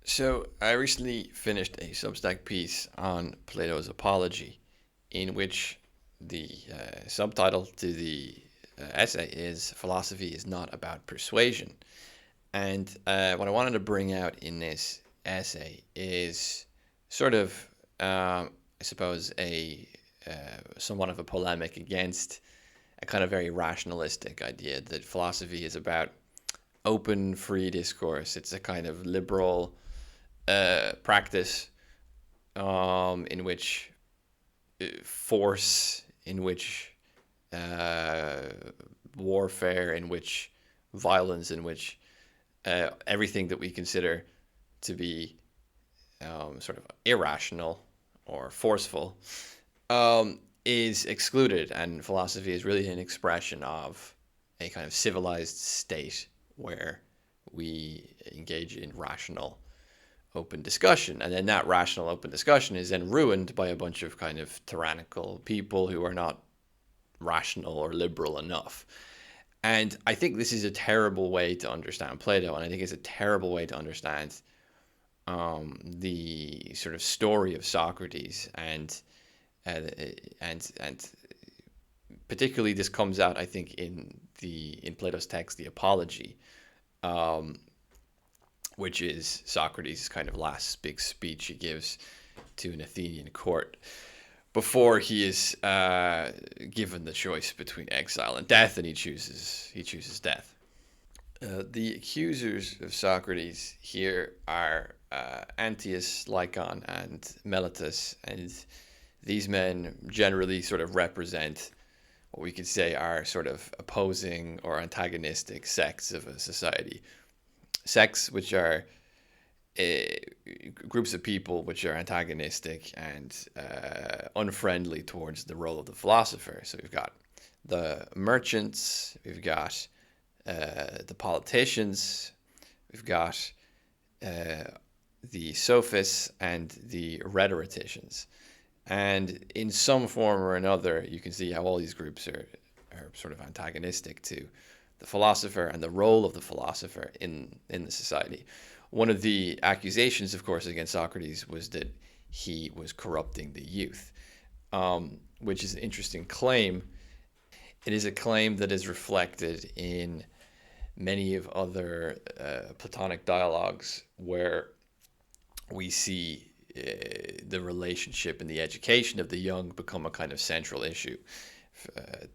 So, I recently finished a Substack piece on Plato's Apology, in which the subtitle to the essay is Philosophy is Not About Persuasion. And what I wanted to bring out in this essay is sort of, I suppose, a somewhat of a polemic against a kind of very rationalistic idea that philosophy is about open, free discourse. It's a kind of liberal practice in which force, in which uh, warfare, in which violence, in which everything that we consider to be sort of irrational or forceful is excluded, and philosophy is really an expression of a kind of civilized state where we engage in rational open discussion. And then that rational open discussion is then ruined by a bunch of kind of tyrannical people who are not rational or liberal enough. And I think this is a terrible way to understand Plato, and I think it's a terrible way to understand the sort of story of Socrates, uh, and particularly this comes out, I think, in Plato's text, the Apology, um, which is Socrates' kind of last big speech he gives to an Athenian court before he is given the choice between exile and death, and he chooses death. The accusers of Socrates here are Antaeus, Lycon, and Meletus, and these men generally sort of represent what we could say are sort of opposing or antagonistic sects of a society. Sects which are groups of people which are antagonistic and unfriendly towards the role of the philosopher. So we've got the merchants, we've got the politicians, we've got uh, the sophists, and the rhetoricians. And in some form or another, you can see how all these groups are sort of antagonistic to the philosopher and the role of the philosopher in the society. One of the accusations, of course, against Socrates was that he was corrupting the youth, which is an interesting claim. It is a claim that is reflected in many of other Platonic dialogues where we see the relationship and the education of the young become a kind of central issue.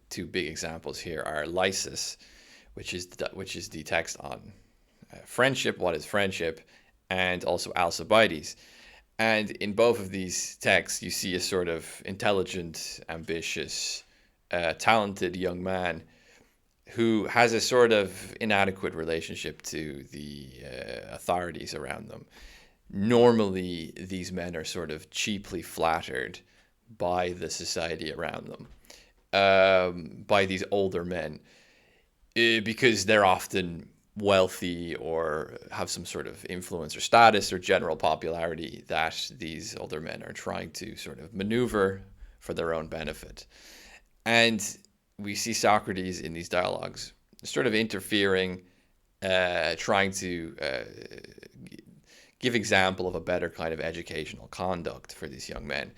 Two big examples here are Lysis, which is the text on friendship, what is friendship, and also Alcibiades. And in both of these texts, you see a sort of intelligent, ambitious, talented young man who has a sort of inadequate relationship to the authorities around them. Normally, these men are sort of cheaply flattered by the society around them, by these older men, because they're often wealthy or have some sort of influence or status or general popularity that these older men are trying to sort of maneuver for their own benefit. And we see Socrates in these dialogues sort of interfering, trying to give example of a better kind of educational conduct for these young men.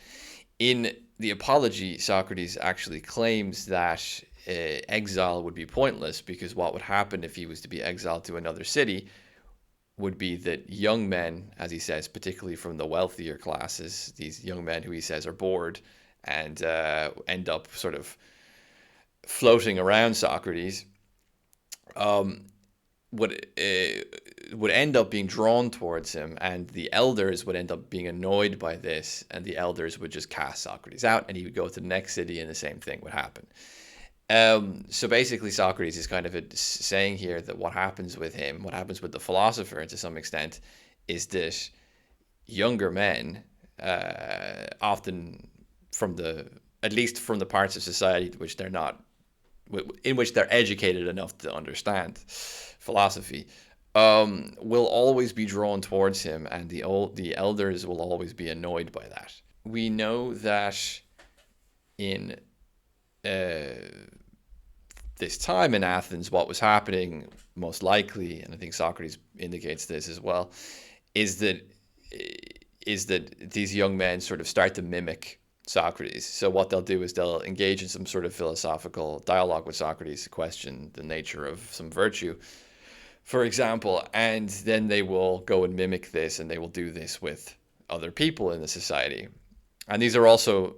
In the Apology, Socrates actually claims that exile would be pointless because what would happen if he was to be exiled to another city would be that young men, as he says, particularly from the wealthier classes, these young men who he says are bored and end up sort of floating around Socrates, um, would end up being drawn towards him, and the elders would end up being annoyed by this, and the elders would just cast Socrates out, and he would go to the next city, and the same thing would happen. So basically, Socrates is kind of saying here that what happens with him, what happens with the philosopher to some extent, is that younger men, often from the at least from the parts of society which they're not, in which they're educated enough to understand philosophy, will always be drawn towards him, and the elders will always be annoyed by that. We know that in this time in Athens, what was happening most likely, and I think Socrates indicates this as well, is that these young men sort of start to mimic Socrates. So what they'll do is they'll engage in some sort of philosophical dialogue with Socrates to question the nature of some virtue, for example, and then they will go and mimic this, and they will do this with other people in the society. And these are also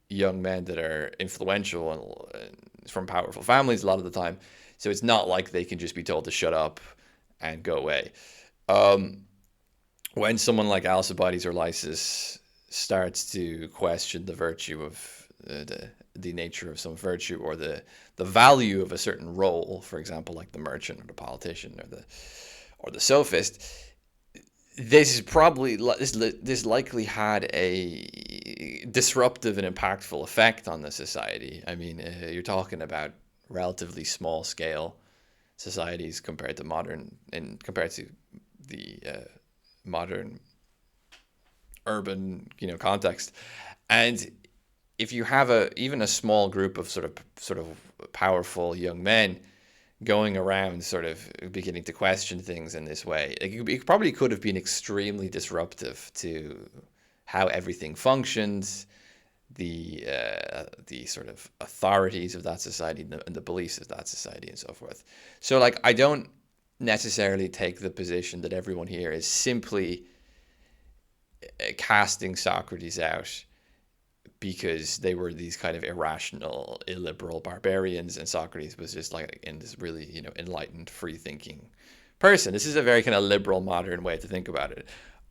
young men that are influential and from powerful families a lot of the time. So it's not like they can just be told to shut up and go away. Um, when someone like Alcibiades or Lysis starts to question the virtue of the nature of some virtue, or the value of a certain role, for example, like the merchant or the politician or the sophist, this is probably this likely had a disruptive and impactful effect on the society. I mean, you're talking about relatively small scale societies compared to the modern urban, context. And if you have even a small group of sort of powerful young men going around sort of beginning to question things in this way, it probably could have been extremely disruptive to how everything functions, the sort of authorities of that society, and the beliefs of that society, and so forth. So, like, I don't necessarily take the position that everyone here is simply casting Socrates out because they were these kind of irrational, illiberal barbarians, and Socrates was just like in this really, enlightened, free-thinking person. This is a very kind of liberal, modern way to think about it.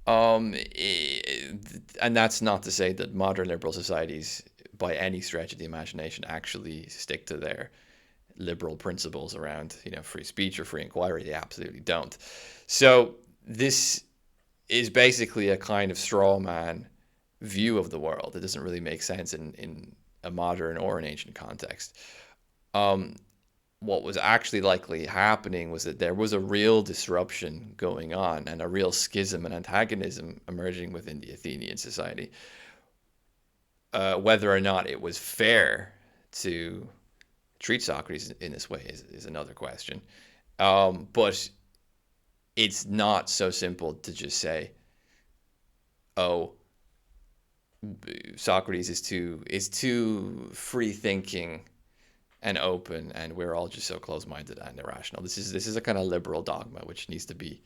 And that's not to say that modern liberal societies, by any stretch of the imagination, actually stick to their liberal principles around, free speech or free inquiry. They absolutely don't. So this is basically a kind of straw man view of the world. It doesn't really make sense in a modern or an ancient context. Um, what was actually likely happening was that there was a real disruption going on, and a real schism and antagonism emerging within the Athenian society. Whether or not it was fair to treat Socrates in this way is another question. But it's not so simple to just say, "Oh, Socrates is too free thinking and open, and we're all just so close-minded and irrational." This is a kind of liberal dogma which needs to be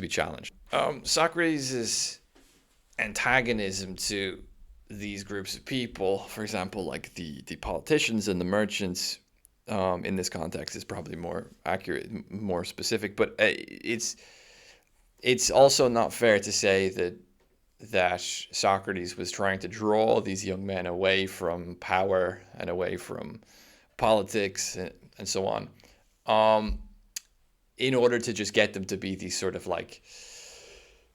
challenged. Socrates' antagonism to these groups of people, for example, like the politicians and the merchants, in this context, is probably more accurate, more specific. But it's also not fair to say that Socrates was trying to draw these young men away from power and away from politics and so on, um, in order to just get them to be these sort of like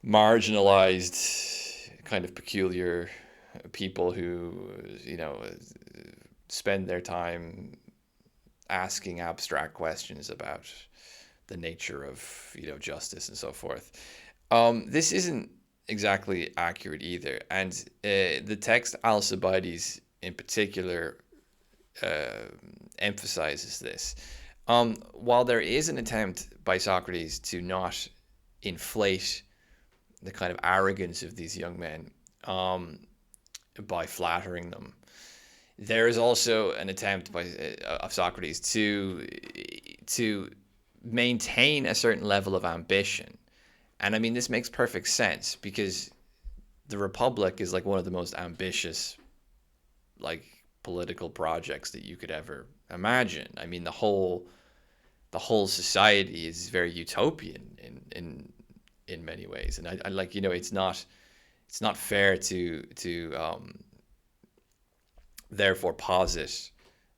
marginalized, kind of peculiar people who, spend their time asking abstract questions about the nature of, justice and so forth. This isn't exactly accurate either, and the text Alcibiades in particular emphasizes this. While there is an attempt by Socrates to not inflate the kind of arrogance of these young men, by flattering them, there is also an attempt of Socrates to maintain a certain level of ambition. And I mean, this makes perfect sense because the Republic is like one of the most ambitious, like, political projects that you could ever imagine. I mean, the whole society is very utopian in many ways, and I like, it's not fair to therefore posit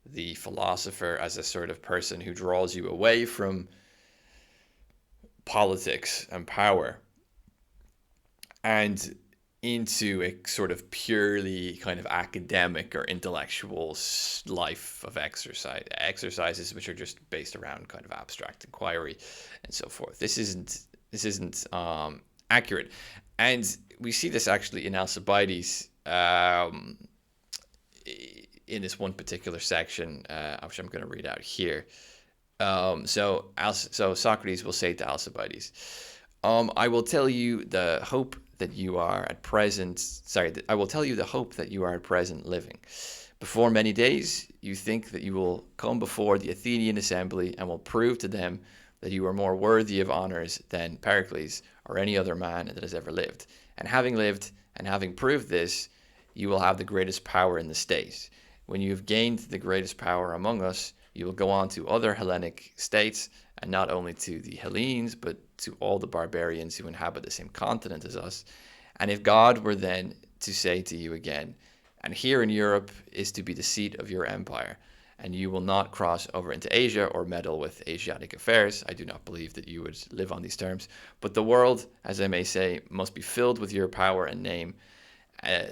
the philosopher as a sort of person who draws you away from politics and power and into a sort of purely kind of academic or intellectual life of exercises which are just based around kind of abstract inquiry and so forth. This isn't accurate, and we see this actually in Alcibiades, in this one particular section, which I'm going to read out here. So Socrates will say to Alcibiades, I will tell you the hope that you are at present. Sorry, I will tell you the hope that you are at present living. Before many days, you think that you will come before the Athenian assembly and will prove to them that you are more worthy of honors than Pericles or any other man that has ever lived. And having lived and having proved this, you will have the greatest power in the state. When you have gained the greatest power among us, you will go on to other Hellenic states, and not only to the Hellenes, but to all the barbarians who inhabit the same continent as us. And if God were then to say to you again, and here in Europe is to be the seat of your empire, and you will not cross over into Asia or meddle with Asiatic affairs. I do not believe that you would live on these terms. But the world, as I may say, must be filled with your power and name. Uh,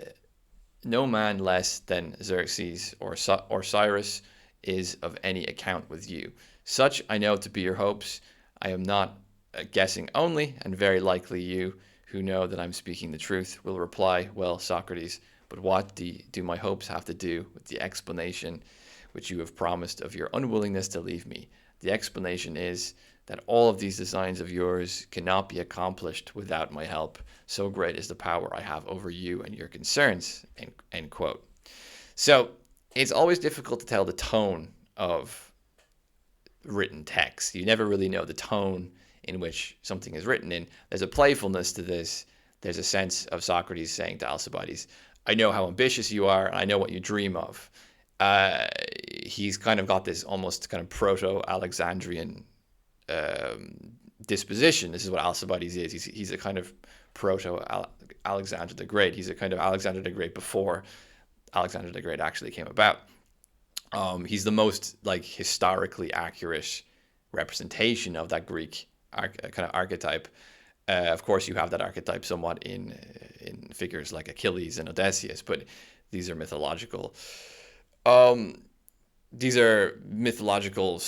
no man less than Xerxes or Cyrus is of any account with you. Such I know to be your hopes. I am not guessing only, and very likely you, who know that I'm speaking the truth, will reply, well, Socrates, but what do my hopes have to do with the explanation which you have promised of your unwillingness to leave me? The explanation is that all of these designs of yours cannot be accomplished without my help. So great is the power I have over you and your concerns, end quote. So it's always difficult to tell the tone of written text. You never really know the tone in which something is written in. There's a playfulness to this. There's a sense of Socrates saying to Alcibiades, I know how ambitious you are, and I know what you dream of. He's kind of got this almost kind of proto-Alexandrian disposition. This is what Alcibiades is. He's a kind of proto-Alexander the Great. He's a kind of Alexander the Great before Alexander the Great actually came about. He's the most like historically accurate representation of that Greek kind of archetype. Of course, you have that archetype somewhat in figures like Achilles and Odysseus, but these are mythological. These are mythological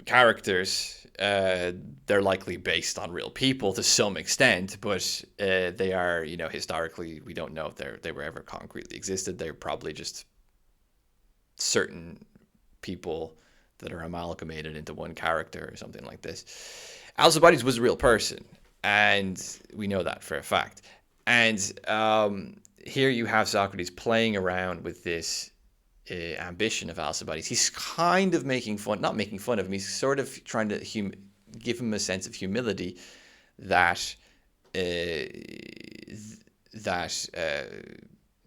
characters. They're likely based on real people to some extent, but they are, historically, we don't know if they were ever concretely existed. They're probably just certain people that are amalgamated into one character or something like this. Alcibiades was a real person, and we know that for a fact. And here you have Socrates playing around with this ambition of Alcibiades. He's kind of not making fun of him, he's sort of trying to give him a sense of humility that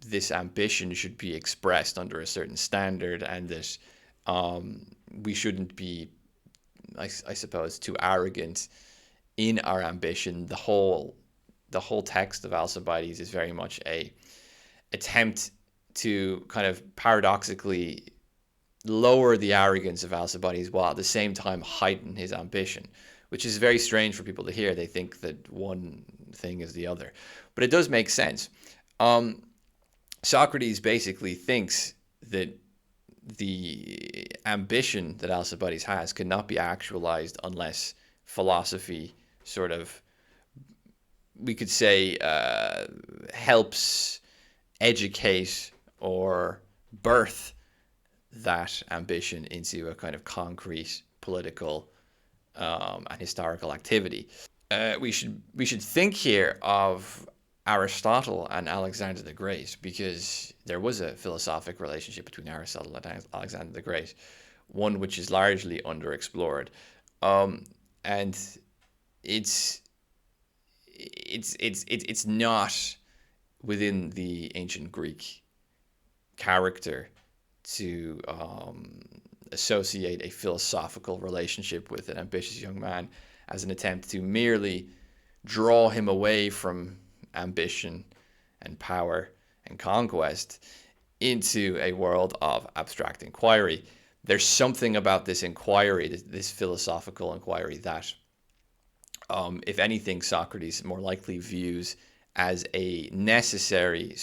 this ambition should be expressed under a certain standard, and that we shouldn't be, I suppose, too arrogant in our ambition. The whole text of Alcibiades is very much a attempt to kind of paradoxically lower the arrogance of Alcibiades while at the same time heighten his ambition, which is very strange for people to hear. They think that one thing is the other, but it does make sense. Socrates basically thinks that the ambition that Alcibiades has cannot be actualized unless philosophy sort of, we could say, helps educate or birth that ambition into a kind of concrete political and historical activity. We should think here of Aristotle and Alexander the Great, because there was a philosophic relationship between Aristotle and Alexander the Great, one which is largely underexplored, and it's not within the ancient Greek character to associate a philosophical relationship with an ambitious young man as an attempt to merely draw him away from ambition and power and conquest into a world of abstract inquiry. There's something about this inquiry, this philosophical inquiry, that, if anything, Socrates more likely views as a necessary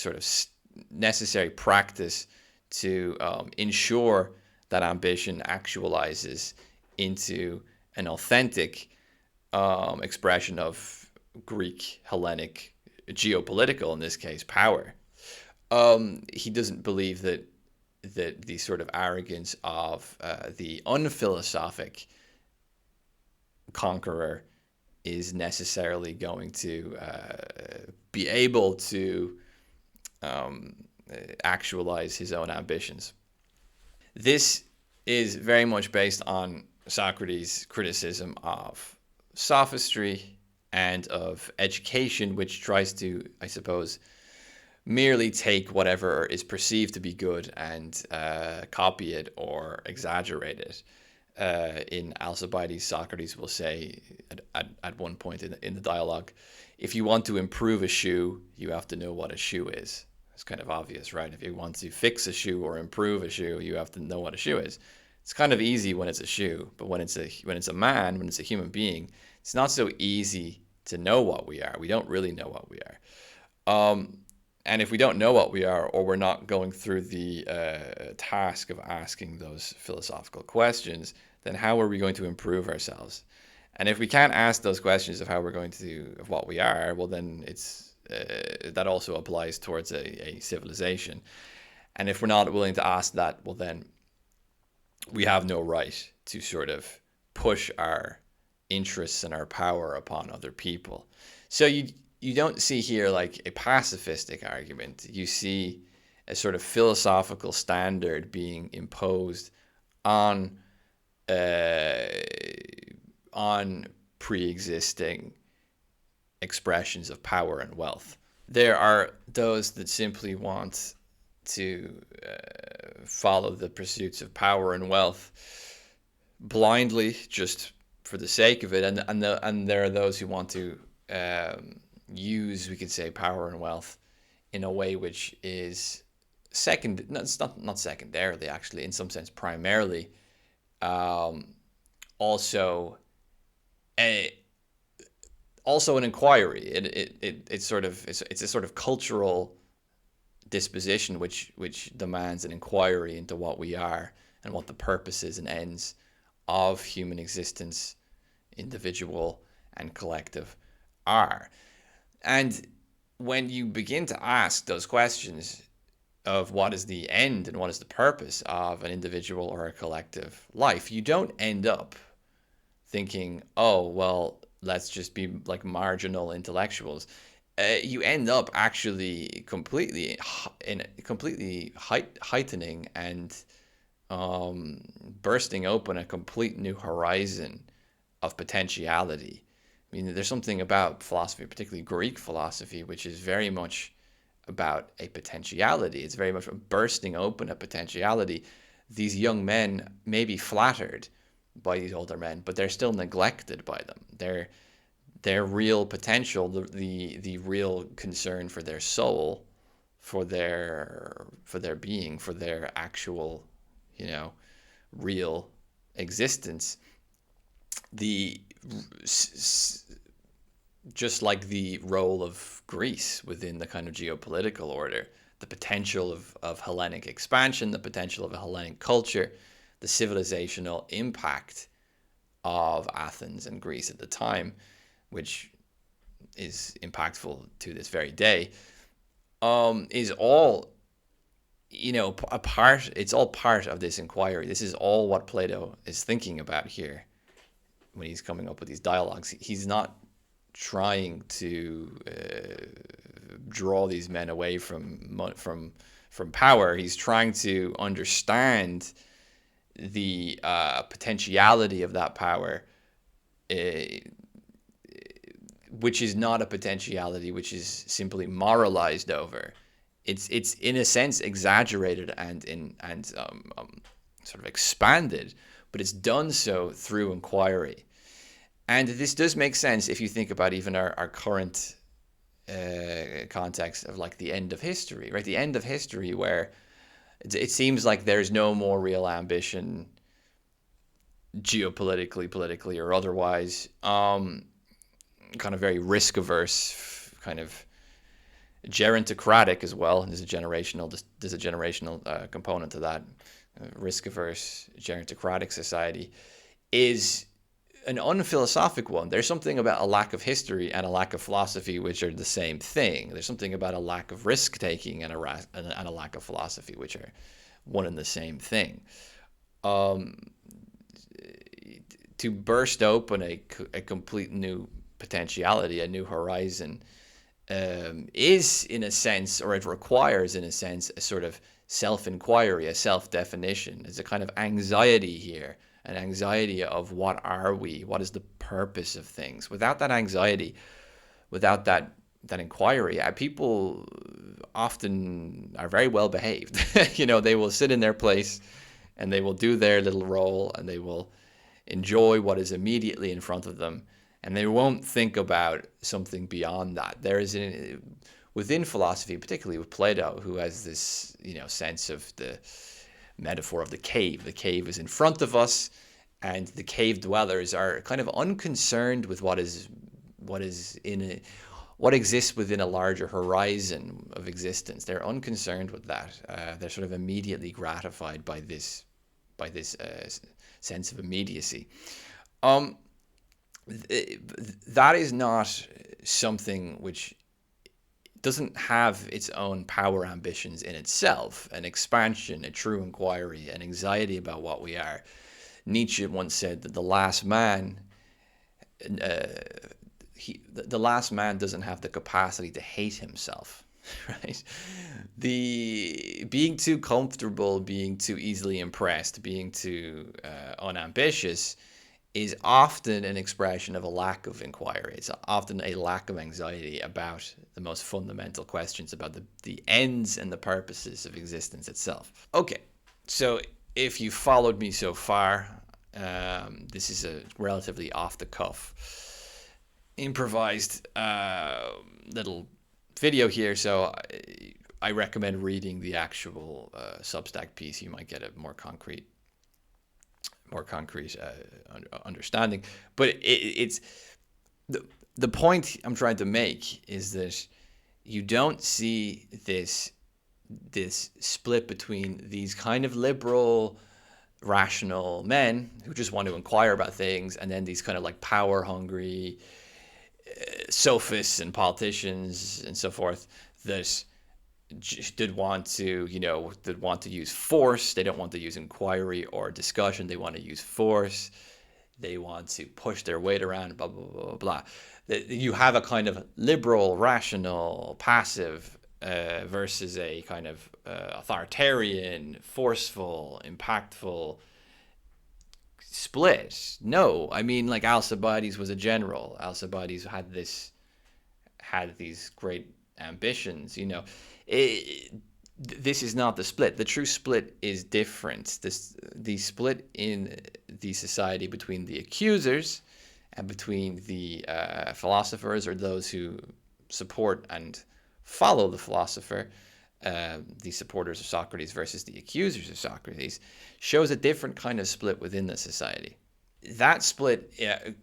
practice to ensure that ambition actualizes into an authentic expression of Greek, Hellenic, geopolitical, in this case, power. He doesn't believe that the sort of arrogance of the unphilosophic conqueror is necessarily going to be able to um, actualize his own ambitions. This is very much based on Socrates' criticism of sophistry and of education, which tries to, I suppose, merely take whatever is perceived to be good and copy it or exaggerate it. In Alcibiades, Socrates will say at one point in the dialogue, if you want to improve a shoe, you have to know what a shoe is. It's kind of obvious, right? If you want to fix a shoe or improve a shoe, you have to know what a shoe is. It's kind of easy when it's a shoe, but when it's a man, when it's a human being, it's not so easy to know what we are. We don't really know what we are. And if we don't know what we are, or we're not going through the task of asking those philosophical questions, then how are we going to improve ourselves? And if we can't ask those questions of how we're going to, of what we are, well, then it's that also applies towards a civilization. And if we're not willing to ask that, well, then we have no right to sort of push our interests and our power upon other people. So you don't see here like a pacifistic argument. You see a sort of philosophical standard being imposed on uh, on pre-existing expressions of power and wealth. There are those that simply want to follow the pursuits of power and wealth blindly, just for the sake of it, and there are those who want to use, we could say, power and wealth in a way which is second. No, it's not secondarily, actually, in some sense, primarily. Also, a also an inquiry. It's sort of it's a sort of cultural disposition which demands an inquiry into what we are and what the purposes and ends of human existence, individual and collective, are. And when you begin to ask those questions of what is the end and what is the purpose of an individual or a collective life, you don't end up thinking, oh, well, let's just be like marginal intellectuals. You end up actually completely heightening and bursting open a complete new horizon of potentiality. I mean, there's something about philosophy, particularly Greek philosophy, which is very much about a potentiality. It's very much bursting open a potentiality. These young men may be flattered by these older men, but they're still neglected by them. Their real potential, the real concern for their soul, for their being, for their actual, real existence, the just like the role of Greece within the kind of geopolitical order, the potential of Hellenic expansion, the potential of a Hellenic culture, the civilizational impact of Athens and Greece at the time, which is impactful to this very day, is all, a part. It's all part of this inquiry. This is all what Plato is thinking about here when he's coming up with these dialogues. He's not trying to draw these men away from power. He's trying to understand the potentiality of that power, uh, which is not a potentiality which is simply moralized over. It's in a sense exaggerated and sort of expanded, but it's done so through inquiry. And this does make sense if you think about even our current context of like the end of history, right? The end of history, where it seems like there's no more real ambition, geopolitically, politically, or otherwise. Kind of very risk averse, kind of gerontocratic as well. There's a generational component to that. Risk averse, gerontocratic society is an unphilosophic one. There's something about a lack of history and a lack of philosophy which are the same thing. There's something about a lack of risk taking and a lack of philosophy which are one and the same thing. To burst open a complete new potentiality, a new horizon, is in a sense, or it requires in a sense, a sort of self-inquiry, a self-definition. There's a kind of anxiety here, an anxiety of what are we? What is the purpose of things? Without that anxiety, without that inquiry, people often are very well behaved. They will sit in their place and they will do their little role and they will enjoy what is immediately in front of them, and they won't think about something beyond that. There is within philosophy, particularly with Plato, who has this sense of the metaphor of the cave. The cave is in front of us, and the cave dwellers are kind of unconcerned with what exists within a larger horizon of existence. They're unconcerned with that. They're sort of immediately gratified by this sense of immediacy. That is not something which doesn't have its own power ambitions in itself, an expansion, a true inquiry, an anxiety about what we are. Nietzsche once said that the last man doesn't have the capacity to hate himself, right? The being too comfortable, being too easily impressed, being too unambitious is often an expression of a lack of inquiry. It's often a lack of anxiety about the most fundamental questions about the ends and the purposes of existence itself. Okay, so if you followed me so far, this is a relatively off-the-cuff, improvised little video here, so I recommend reading the actual Substack piece. You might get a more concrete understanding. But it's the point I'm trying to make is that you don't see this split between these kind of liberal, rational men who just want to inquire about things, and then these kind of like power-hungry sophists and politicians and so forth that did want to use force. They don't want to use inquiry or discussion. They want to use force. They want to push their weight around, blah, blah, blah, blah. You have a kind of liberal, rational, passive versus a kind of authoritarian, forceful, impactful split. No, I mean, like Alcibiades was a general. Alcibiades had these great ambitions, this is not the split. The true split is different. The split in the society between the accusers and between the philosophers, or those who support and follow the philosopher, the supporters of Socrates versus the accusers of Socrates, shows a different kind of split within the society. That split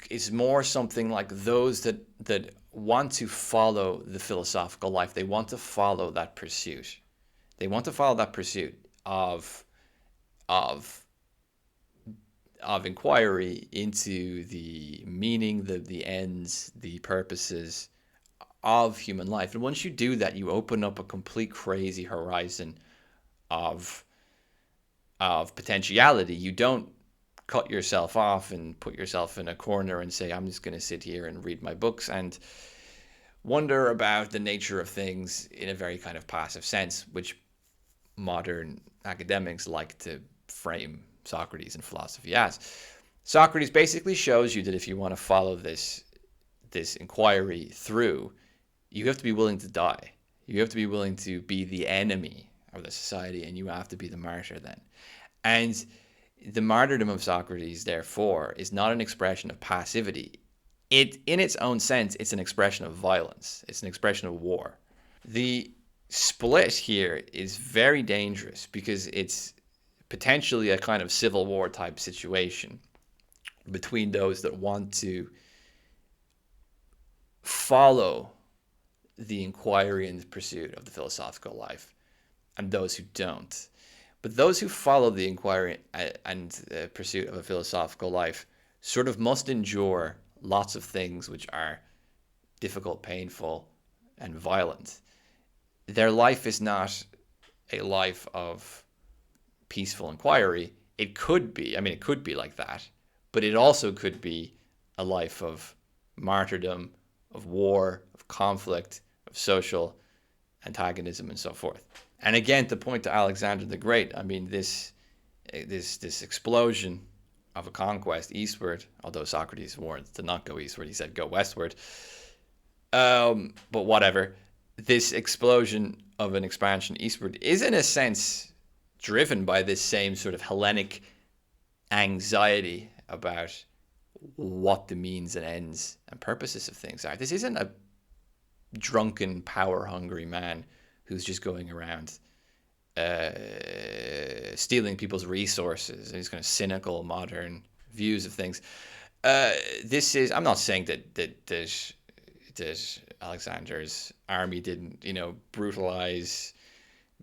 is more something like those that want to follow the philosophical life. They want to follow that pursuit. They want to follow that pursuit of inquiry into the meaning, the ends, the purposes of human life. And once you do that, you open up a complete crazy horizon of potentiality. You don't cut yourself off and put yourself in a corner and say, I'm just going to sit here and read my books and wonder about the nature of things in a very kind of passive sense, which modern academics like to frame Socrates and philosophy as. Socrates basically shows you that if you want to follow this inquiry through, you have to be willing to die. You have to be willing to be the enemy of the society, and you have to be the martyr then. And the martyrdom of Socrates, therefore, is not an expression of passivity. In its own sense, it's an expression of violence. It's an expression of war. The split here is very dangerous because it's potentially a kind of civil war type situation between those that want to follow the inquiry and the pursuit of the philosophical life and those who don't. But those who follow the inquiry and pursuit of a philosophical life sort of must endure lots of things which are difficult, painful, and violent. Their life is not a life of peaceful inquiry. It could be like that, but it also could be a life of martyrdom, of war, of conflict, of social antagonism, and so forth. And again, to point to Alexander the Great, I mean, this explosion of a conquest eastward, although Socrates warned to not go eastward, he said go westward. But whatever, this explosion of an expansion eastward is in a sense driven by this same sort of Hellenic anxiety about what the means and ends and purposes of things are. This isn't a drunken, power-hungry man who's just going around stealing people's resources and these kind of cynical, modern views of things. This is. I'm not saying that Alexander's army didn't, brutalize,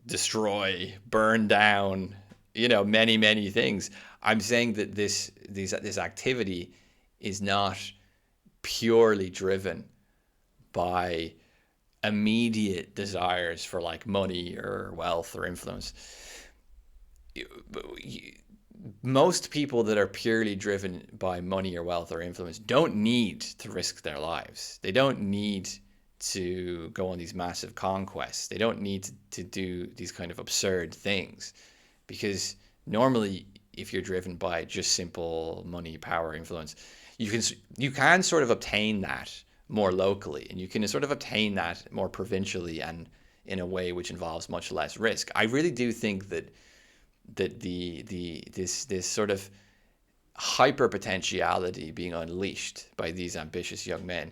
destroy, burn down, many things. I'm saying that this activity is not purely driven by immediate desires for like money or wealth or influence. Most people that are purely driven by money or wealth or influence don't need to risk their lives. They don't need to go on these massive conquests. They don't need to do these kind of absurd things, because normally if you're driven by just simple money, power, influence, you can sort of obtain that more locally, and you can sort of obtain that more provincially and in a way which involves much less risk. I really do think that this sort of hyperpotentiality being unleashed by these ambitious young men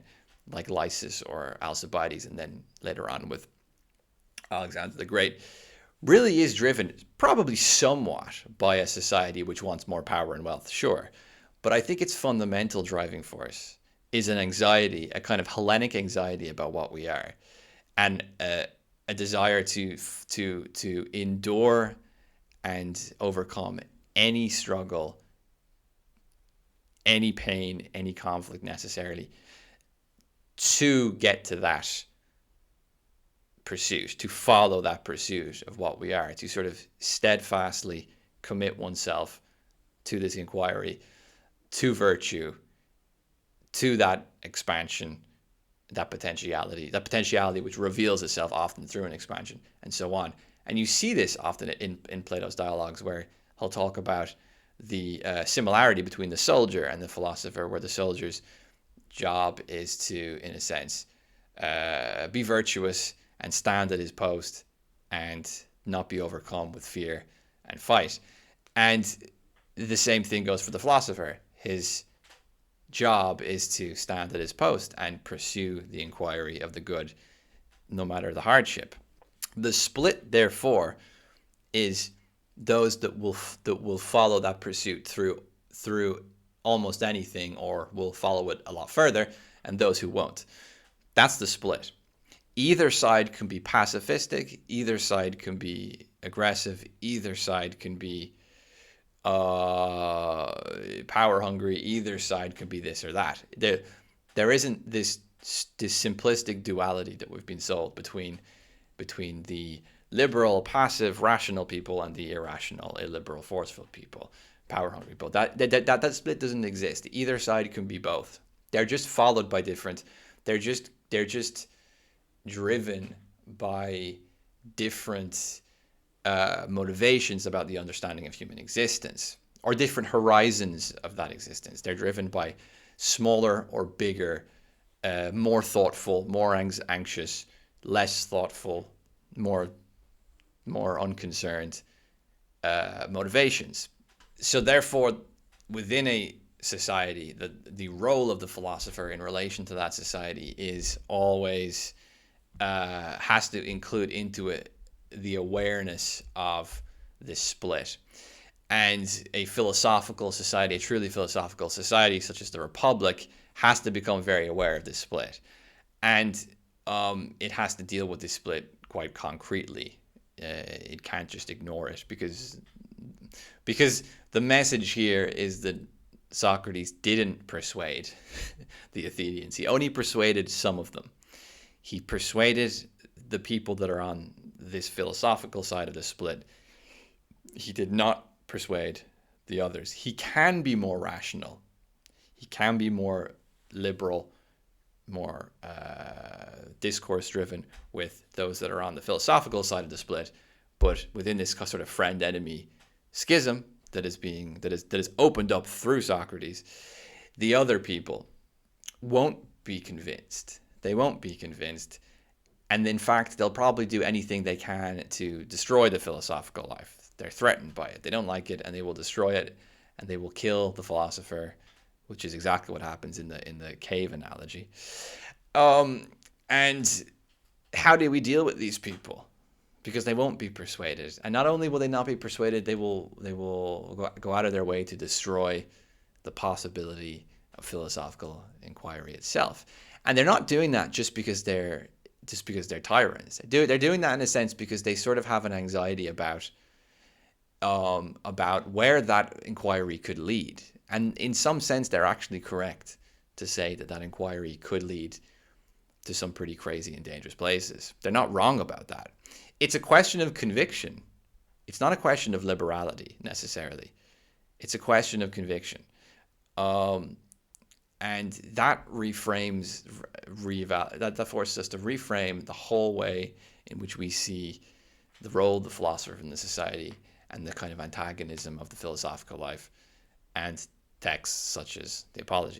like Lysis or Alcibiades, and then later on with Alexander the Great, really is driven probably somewhat by a society which wants more power and wealth, sure. But I think its fundamental driving force is an anxiety, a kind of Hellenic anxiety about what we are, and a desire to endure and overcome any struggle, any pain, any conflict necessarily, to get to that pursuit, to follow that pursuit of what we are, to sort of steadfastly commit oneself to this inquiry, to virtue, to that expansion, that potentiality which reveals itself often through an expansion, and so on. And you see this often in Plato's dialogues, where he'll talk about the similarity between the soldier and the philosopher, where the soldier's job is to, in a sense, be virtuous and stand at his post and not be overcome with fear and fight. And the same thing goes for the philosopher. His job is to stand at his post and pursue the inquiry of the good, no matter the hardship. The split, therefore, is those that will follow that pursuit through almost anything, or will follow it a lot further, and those who won't. That's the split. Either side can be pacifistic, either side can be aggressive, either side can be power hungry, either side can be this or that. There isn't this simplistic duality that we've been sold between the liberal, passive, rational people and the irrational, illiberal, forceful people, power hungry people. That split doesn't exist. Either side can be both. They're just followed by different. They're just driven by different motivations about the understanding of human existence, or different horizons of that existence. They're driven by smaller or bigger, more thoughtful, more anxious, less thoughtful, more unconcerned motivations. So therefore, within a society, the role of the philosopher in relation to that society is always has to include into it the awareness of this split. And a philosophical society, a truly philosophical society such as the Republic, has to become very aware of this split. And it has to deal with this split quite concretely. It can't just ignore it, because the message here is that Socrates didn't persuade the Athenians. He only persuaded some of them. He persuaded the people that are on this philosophical side of the split. He did not persuade the others. He can be more rational. He can be more liberal more discourse driven with those that are on the philosophical side of the split. But within this sort of friend enemy schism that is opened up through Socrates, the other people won't be convinced. They won't be convinced. And in fact, they'll probably do anything they can to destroy the philosophical life. They're threatened by it. They don't like it, and they will destroy it, and they will kill the philosopher, which is exactly what happens in the cave analogy. And how do we deal with these people? Because they won't be persuaded, and not only will they not be persuaded, they will go out of their way to destroy the possibility of philosophical inquiry itself. And they're not doing that just because they're tyrants. They're doing that in a sense because they sort of have an anxiety about where that inquiry could lead. And in some sense, they're actually correct to say that inquiry could lead to some pretty crazy and dangerous places. They're not wrong about that. It's a question of conviction. It's not a question of liberality necessarily. It's a question of conviction. And that that forces us to reframe the whole way in which we see the role of the philosopher in the society and the kind of antagonism of the philosophical life and texts such as the Apology.